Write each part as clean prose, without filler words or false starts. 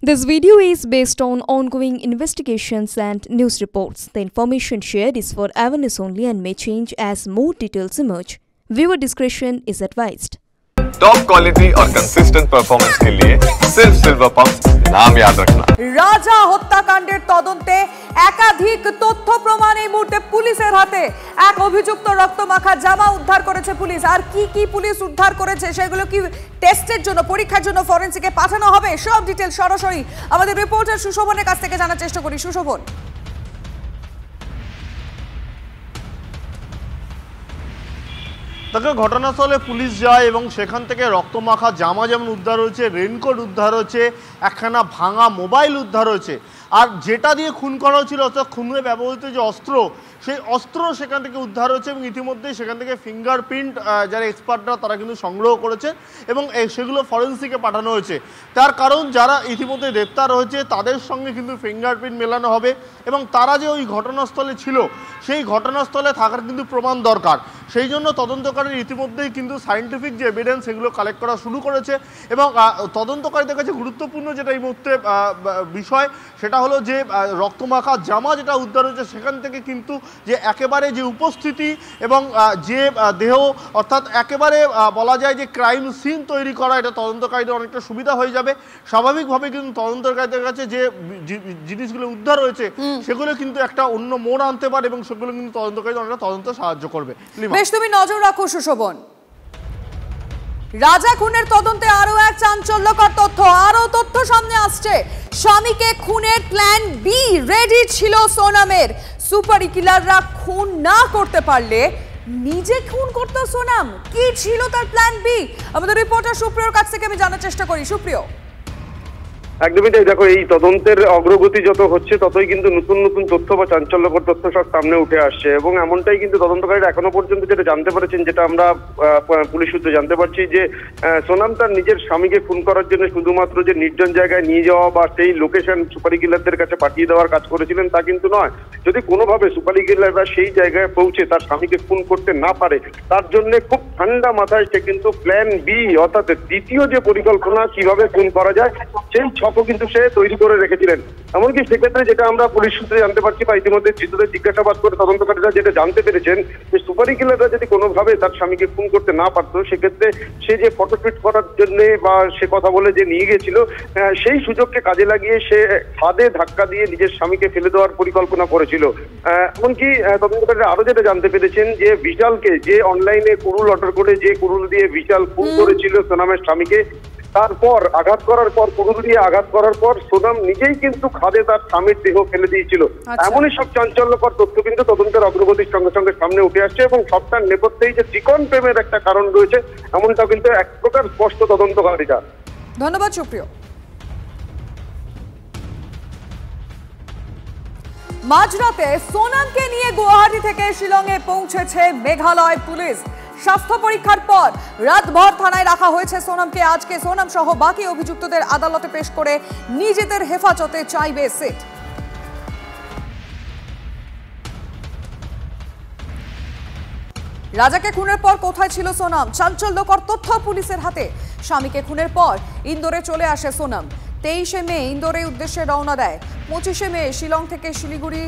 This video is based on ongoing investigations and news reports. The information shared is for awareness only and may change as more details emerge. Viewer discretion is advised. Top quality और consistent performance के लिए सिर्फ silver pumps नाम याद रखना। রাজা হত্যাকাণ্ডের তদন্তে একাধিক তথ্য প্রমাণ এই মুহূর্তে পুলিশের হাতে। এক অভিযুক্ত রক্তমাখা জামা উদ্ধার করেছে পুলিশ। আর কি কি পুলিশ উদ্ধার করেছে সেগুলো কি টেস্টের জন্য পরীক্ষার জন্য ফরেনসিকে পাঠানো হবে, সব ডিটেইলস সরাসরি আমাদের রিপোর্টার সুশোভনের কাছ থেকে জানার চেষ্টা করি। সুশোভন, দেখো, ঘটনাস্থলে পুলিশ যায় এবং সেখান থেকে রক্তমাখা জামা যেমন উদ্ধার হয়েছে, রেনকোট উদ্ধার হয়েছে, একখানা ভাঙা মোবাইল উদ্ধার হয়েছে। আর যেটা দিয়ে খুন করা হয়েছিল অর্থাৎ খুনে ব্যবহৃত যে অস্ত্র, সেই অস্ত্র সেখান থেকে উদ্ধার হয়েছে এবং ইতিমধ্যেই সেখান থেকে ফিঙ্গারপ্রিন্ট যারা এক্সপার্টরা তারা কিন্তু সংগ্রহ করেছে এবং সেগুলো ফরেন্সিকে পাঠানো হয়েছে। তার কারণ যারা ইতিমধ্যে গ্রেপ্তার হয়েছে তাদের সঙ্গে কিন্তু ফিঙ্গারপ্রিন্ট মেলানো হবে এবং তারা যে ওই ঘটনাস্থলে ছিল সেই ঘটনাস্থলে থাকার কিন্তু প্রমাণ দরকার। সেই জন্য তদন্তকারী ইতিমধ্যেই কিন্তু সায়েন্টিফিক যে এভিডেন্স সেগুলো কালেক্ট করা শুরু করেছে এবং তদন্তকারীদের কাছে গুরুত্বপূর্ণ যেটা এই মুহূর্তে বিষয় সেটা হলো যে রক্তমাখা জামা যেটা উদ্ধার হয়েছে সেখান থেকে কিন্তু যে একেবারে যে উপস্থিতি এবং যে দেহ অর্থাৎ একেবারে বলা যায় যে ক্রাইম সিন তৈরি করা, এটা তদন্তকারীদের অনেকটা সুবিধা হয়ে যাবে। স্বাভাবিকভাবে কিন্তু তদন্তকারীদের কাছে যে জিনিসগুলো উদ্ধার হয়েছে সেগুলো কিন্তু একটা অন্য মোড় আনতে পারে এবং সেগুলো কিন্তু তদন্তকারীদের অনেকটা তদন্তে সাহায্য করবে। বেশ, তুমি নজর রাখো সুশোভন। রাজা খুনের তদন্তে আরো এক চাঞ্চল্যকর তথ্য, আরো তথ্য সামনে আসছে। স্বামীকে খুনের প্ল্যান বি রেডি ছিল সোনামের। সুপার কিলাররা খুন না করতে পারলে নিজে খুন করতো সোনাম। কি ছিল তার প্ল্যান বি? আমাদের রিপোর্টার সুপ্রিয়র কাছ থেকে আমি জানার চেষ্টা করি। সুপ্রিয়, একদমই তাই। দেখো, এই তদন্তের অগ্রগতি যত হচ্ছে ততই কিন্তু নতুন নতুন তথ্য বা চাঞ্চল্যকর তথ্য সব সামনে উঠে আসছে এবং এমনটাই কিন্তু তদন্তকারীরা এখনো পর্যন্ত যেটা জানতে পেরেছেন, যেটা আমরা পুলিশ সূত্রে জানতে পারছি যে সোনাম তার নিজের স্বামীকে খুন করার জন্য শুধুমাত্র যে নির্জন জায়গায় নিয়ে যাওয়া বা সেই লোকেশন সুপারি কিলারদের কাছে পাঠিয়ে দেওয়ার কাজ করেছিলেন তা কিন্তু নয়। যদি কোনোভাবে সুপারি কিলাররা সেই জায়গায় পৌঁছে তার স্বামীকে খুন করতে না পারে তার জন্য খুব ঠান্ডা মাথায় সে কিন্তু প্ল্যান বি অর্থাৎ দ্বিতীয় যে পরিকল্পনা কিভাবে খুন করা যায় সেই কিন্তু সে তৈরি করে রেখেছিলেন। এমনকি সেক্ষেত্রে যেটা আমরা পুলিশ সূত্রে জানতে পারছি বা ইতিমধ্যে ধৃতদের জিজ্ঞাসাবাদ করে তদন্তকারীরা যেটা জানতে পেরেছেন যে সুপারি কিলাররা যদি কোনোভাবে তার স্বামীকে খুন করতে না পারতো সেক্ষেত্রে সে যে ফটোশুট করার জন্য বা সে কথা বলে যে নিয়ে গেছিল সেই সুযোগকে কাজে লাগিয়ে সে ফাঁদে ধাক্কা দিয়ে নিজের স্বামীকে ফেলে দেওয়ার পরিকল্পনা করেছিল। এমনকি তদন্তকারীরা আরো যেটা জানতে পেরেছেন যে বিশালকে, যে অনলাইনে কুরুল অর্ডার করে যে কুরুল দিয়ে বিশাল খুন করেছিল সোনামের স্বামীকে, তারপর আঘাত করার পর কুরুল দিয়ে আঘাত করার পর সোনাম নিজেই কিন্তু খাদে তার স্বামীর দেহ ফেলে দিয়েছিল। এমনই সব চাঞ্চল্যকর তথ্য কিন্তু তদন্তের অগ্রগতির সঙ্গে সঙ্গে সামনে উঠে আসছে এবং সবটার নেপথ্যেই যে চিকন প্রেমের একটা কারণ রয়েছে এমনটাও কিন্তু এক প্রকার স্পষ্ট তদন্তকারীরা। ধন্যবাদ সুপ্রিয়। মাঝরাতে সোনামকে নিয়ে গুয়াহাটি থেকে শিলংয়ে পৌঁছেছে মেঘালয় পুলিশ। স্বাস্থ্য পরীক্ষার পর রাতভর থানায় রাখা হয়েছে সোনামকে। আজকে সোনাম সহ বাকি অভিযুক্তদের আদালতে পেশ করে নিজেদের হেফাজতে চাইবে সিট। রাজাকে খুনের পর কোথায় ছিল সোনাম? চাঞ্চল্যকর তথ্য পুলিশের হাতে। স্বামীকে খুনের পর ইন্দোরে চলে আসে সোনাম। 23শে মে ইন্দোরের উদ্দেশ্যে রওনা দেয়। 25শে মে শিলং থেকে শিলিগুড়ি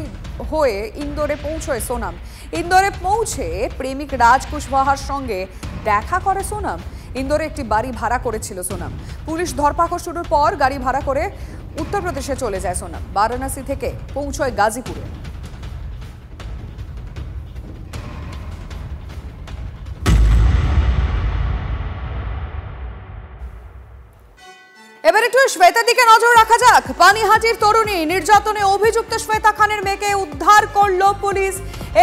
হয়ে ইন্দোরে পৌঁছয় সোনাম। ইন্দোরে পৌঁছে প্রেমিক রাজ কুশওয়াহার সঙ্গে দেখা করে সোনাম। ইন্দোরে একটি বাড়ি ভাড়া করেছিল সোনাম। পুলিশ ধরপাকড় শুরুর পর গাড়ি ভাড়া করে উত্তরপ্রদেশে চলে যায় সোনাম। বারাণসী থেকে পৌঁছয় গাজীপুরে। এবার একটু শ্বেতার দিকে নজর রাখা যাক। পানিহাটির তরুণী নির্যাতনে অভিযুক্ত শ্বেতা খানের মেয়েকে উদ্ধার করলো পুলিশ।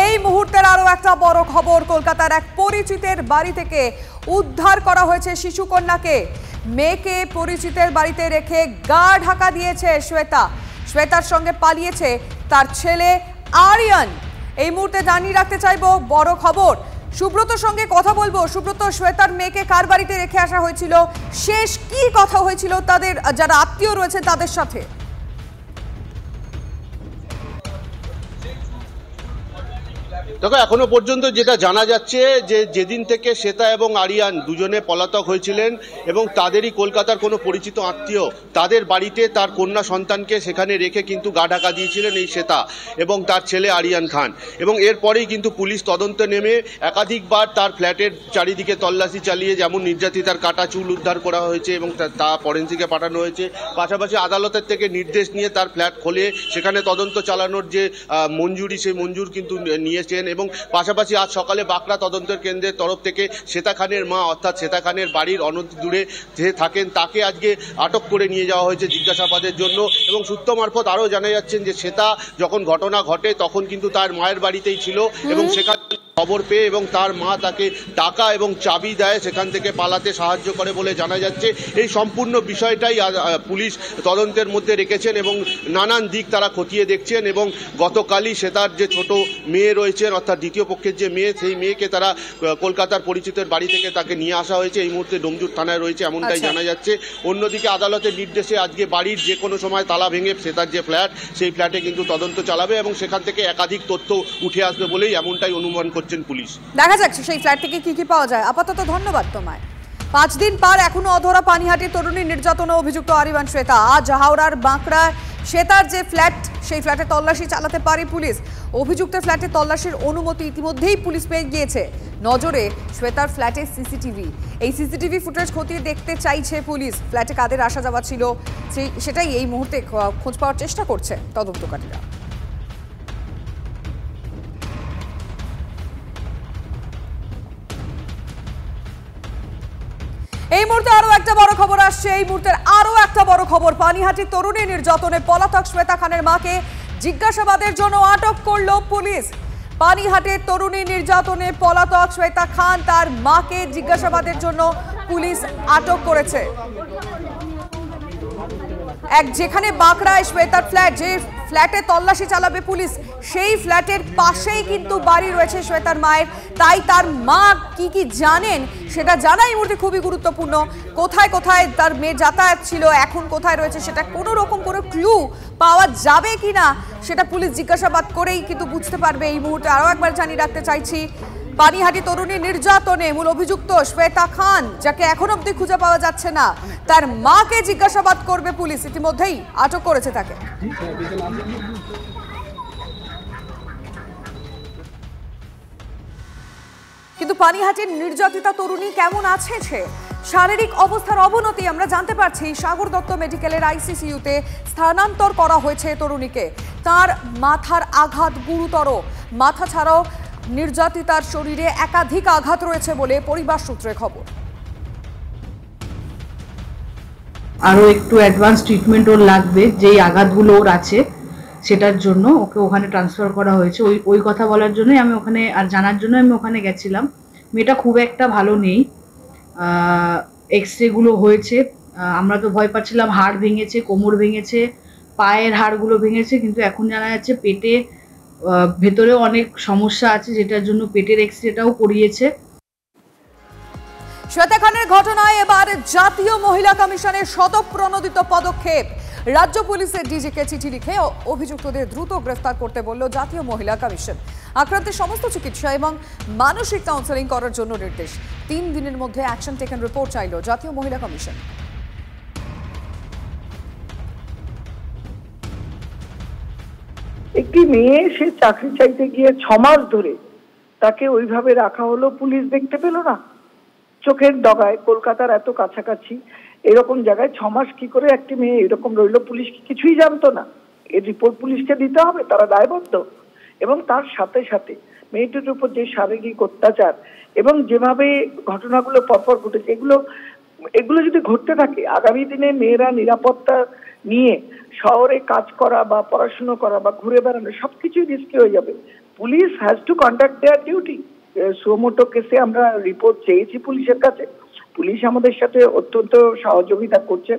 এই মুহূর্তের আরো একটা বড় খবর, কলকাতার এক পরিচিতের বাড়ি থেকে উদ্ধার করা হয়েছে শিশুকন্যাকে। মেয়েকে পরিচিতের বাড়িতে রেখে গা ঢাকা দিয়েছে শ্বেতা। শ্বেতার সঙ্গে পালিয়েছে তার ছেলে আরিয়ান। এই মুহূর্তে জানিয়ে রাখতে চাইবো বড় খবর। সুব্রতর সঙ্গে কথা বলবো। সুব্রত, শ্বেতার মেয়েকে কার বাড়িতে রেখে আসা হয়েছিল? শেষ কি কথা হয়েছিল তাদের যারা আত্মীয় রয়েছে তাদের সাথে? দেখো এখনো পর্যন্ত যেটা জানা যাচ্ছে যে যেদিন থেকে শ্বেতা এবং আরিয়ান দুজনে পলাতক হয়েছিলেন এবং তাদেরই কলকাতার কোনো পরিচিত আত্মীয় তাদের বাড়িতে তার কন্যা সন্তানকে সেখানে রেখে কিন্তু গা ঢাকা দিয়েছিলেন এই শ্বেতা এবং তার ছেলে আরিয়ান খান, এবং এরপরেই কিন্তু পুলিশ তদন্তে নেমে একাধিকবার তার ফ্ল্যাটের চারিদিকে তল্লাশি চালিয়ে যেমন নির্যাতিতার কাটা চুল উদ্ধার করা হয়েছে এবং তা ফরেন্সিকে পাঠানো হয়েছে, পাশাপাশি আদালতের থেকে নির্দেশ নিয়ে তার ফ্ল্যাট খোলে সেখানে তদন্ত চালানোর যে মঞ্জুরি সেই মঞ্জুর কিন্তু নিয়েছেন, এবং পাশাপাশি আজ সকালে বাঁকড়া তদন্তের কেন্দ্রের তরফ থেকে শ্বেতা খানের মা অর্থাৎ শ্বেতা খানের বাড়ির অনতি দূরে যে থাকেন তাকে আজকে আটক করে নিয়ে যাওয়া হয়েছে জিজ্ঞাসাবাদের জন্য। এবং সূত্র মারফত আরও জানা যাচ্ছেন যে শ্বেতা যখন ঘটনা ঘটে তখন কিন্তু তার মায়ের বাড়িতেই ছিল এবং সেখানে খবর পেয়ে এবং তার মা তাকে টাকা এবং চাবি দেয়, সেখান থেকে পালাতে সাহায্য করে বলে জানা যাচ্ছে। এই সম্পূর্ণ বিষয়টাই পুলিশ তদন্তের মধ্যে রেখেছেন এবং নানান দিক তারা খতিয়ে দেখছেন, এবং গতকালই শ্বেতার যে ছোট মেয়ে রয়েছেন অর্থাৎ দ্বিতীয় পক্ষের যে মেয়ে সেই মেয়েকে তারা কলকাতার পরিচিতের বাড়ি থেকে তাকে নিয়ে আসা হয়েছে, এই মুহূর্তে ডোমজুর থানায় রয়েছে এমনটাই জানা যাচ্ছে। অন্যদিকে আদালতের নির্দেশে আজকে বাড়ির যে কোনো সময় তালা ভেঙে শ্বেতার যে ফ্ল্যাট সেই ফ্ল্যাটে কিন্তু তদন্ত চালাবে এবং সেখান থেকে একাধিক তথ্য উঠে আসবে বলেই এমনটাই অনুমান করছে পুলিশ। দেখা যাচ্ছে সেই ফ্ল্যাট থেকে কি কি পাওয়া যায়। আপাতত ধন্যবাদ তোমায়। 5 দিন পর এখনো অধরা পানিহাটির তরুণী নির্যাতনে অভিযুক্ত আরিয়ান শ্বেতা। আজ হাওড়ার বাঁকড়া শ্বেতার যে ফ্ল্যাট সেই ফ্ল্যাটে তল্লাশি চালাতে পারে পুলিশ। অভিযুক্তের ফ্ল্যাটে তল্লাশির অনুমতি ইতিমধ্যেই পুলিশ পেয়ে গিয়েছে। নজরে শ্বেতার ফ্ল্যাটে সিসিটিভি, এই সিসিটিভি ফুটেজ খতিয়ে দেখতে চাইছে পুলিশ। ফ্ল্যাটে কাদের আসা যাওয়া ছিল সেটাই এই মুহূর্তে খোঁজ পাওয়ার চেষ্টা করছে তদন্তকারীরা। এই মুহূর্তে আরো একটা বড় খবর আসছে। এই মুহূর্তের আরো একটা বড় খবর, পানিহাটির তরুণী নির্যাতনে পলাতক শ্বেতা খানের মাকে জিজ্ঞাসাবাদের জন্য আটক করল পুলিশ। পানিহাটির তরুণী নির্যাতনে পলাতক শ্বেতা খান তার মাকে জিজ্ঞাসাবাদের জন্য পুলিশ আটক করেছে। যেখানে বাঁকড়ায় শ্বেতার ফ্ল্যাট, যে ফ্ল্যাটে তল্লাশি চালাবে পুলিশ, সেই ফ্ল্যাটের পাশেই কিন্তু বাড়ি রয়েছে শ্বেতার মায়ের। তাই তার মা কি কি জানেন সেটা জানা এই মুহূর্তে খুবই গুরুত্বপূর্ণ। কোথায় কোথায় তার মেয়ে যাতায়াত ছিল, এখন কোথায় রয়েছে, সেটা কোনো রকম কোনো ক্লু পাওয়া যাবে কিনা সেটা পুলিশ জিজ্ঞাসাবাদ করেই কিন্তু বুঝতে পারবে। এই মুহূর্তে আরও একবার জানিয়ে রাখতে চাইছি, পানিহাটি তরুণী নির্যাতনে মূল অভিযুক্ত শ্বেতা খান, যাকে এখন অবধি খুঁজে পাওয়া যাচ্ছে না, তার মাকে জিজ্ঞাসাবাদ করবে পুলিশ। ইতিমধ্যেই আটক করেছে তাকে। কিন্তু পানিহাটির নির্যাতিতা তরুণী কেমন আছে সে? শারীরিক অবস্থার অবনতি আমরা জানতে পারছি। সাগর দত্ত মেডিকেলের আইসিসিউতে স্থানান্তর করা হয়েছে তরুণীকে। তার মাথার আঘাত গুরুতর। মাথা ছাড়াও নির্যাতিতার শরীরে একাধিক আঘাত রয়েছে বলে পরিবার সূত্রে খবর। আরো একটু অ্যাডভান্স ট্রিটমেন্ট ওর লাগবে, যেই আঘাতগুলো ওর আছে সেটার জন্য ওকে ওখানে ট্রান্সফার করা হয়েছে। ওই কথা বলার জন্যই আমি ওখানে আর জানার জন্য আমি ওখানে গেছিলাম। মেয়েটা খুব একটা ভালো নেই, এক্সরেগুলো হয়েছে। আমরা তো ভয় পাচ্ছিলাম হাড় ভেঙেছে, কোমর ভেঙেছে, পায়ের হাড়গুলো ভেঙেছে, কিন্তু এখন জানা যাচ্ছে পেটে ভেতরেও অনেক সমস্যা আছে, যেটার জন্য পেটের এক্সরেটাও করিয়েছে। শ্বেতা খানের ঘটনায় এবার জাতীয় মহিলা কমিশনের স্বতঃপ্রণোদিত পদক্ষেপ। রাজ্য পুলিশের ডিজিকে চিঠি লিখে অভিযুক্তদের দ্রুত গ্রেফতার করতে বলল জাতীয় মহিলা কমিশন। আক্রান্তের সমস্ত চিকিৎসা এবং মানসিক কাউন্সেলিং করার জন্য নির্দেশ। 3 দিনের মধ্যে অ্যাকশন টেকেন রিপোর্ট চাইল জাতীয় মহিলা কমিশন। একটি মেয়ে সে চাকরি চাইতে গিয়ে 6 মাস ধরে তাকে ওইভাবে রাখা হলো, পুলিশ দেখতে পেল না। চোখের ডগায়, কলকাতার এত কাছাকাছি এরকম জায়গায় 6 মাস কি করে একটি মেয়ে এরকম রইলো? পুলিশ কি কিছুই জানতো না? এর রিপোর্ট পুলিশকে দিতে হবে, তারা দায়বদ্ধ। এবং তার সাথে সাথে মেয়েটির উপর যে শারীরিক অত্যাচার এবং যেভাবে ঘটনাগুলো পরপর ঘটেছে, এগুলো যদি ঘটতে থাকে আগামী দিনে মেয়েরা নিরাপত্তা নিয়ে শহরে কাজ করা বা পড়াশুনো করা বা ঘুরে বেড়ানো সবকিছুই রিস্কি হয়ে যাবে। Police has to conduct their duty. Suo motu কেসে আমরা রিপোর্ট চেয়েছি পুলিশের কাছে, পুলিশ আমাদের সাথে অত্যন্ত সহযোগিতা করছেন।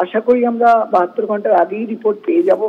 আশা করি আমরা 72 ঘন্টার আগেই রিপোর্ট পেয়ে যাব।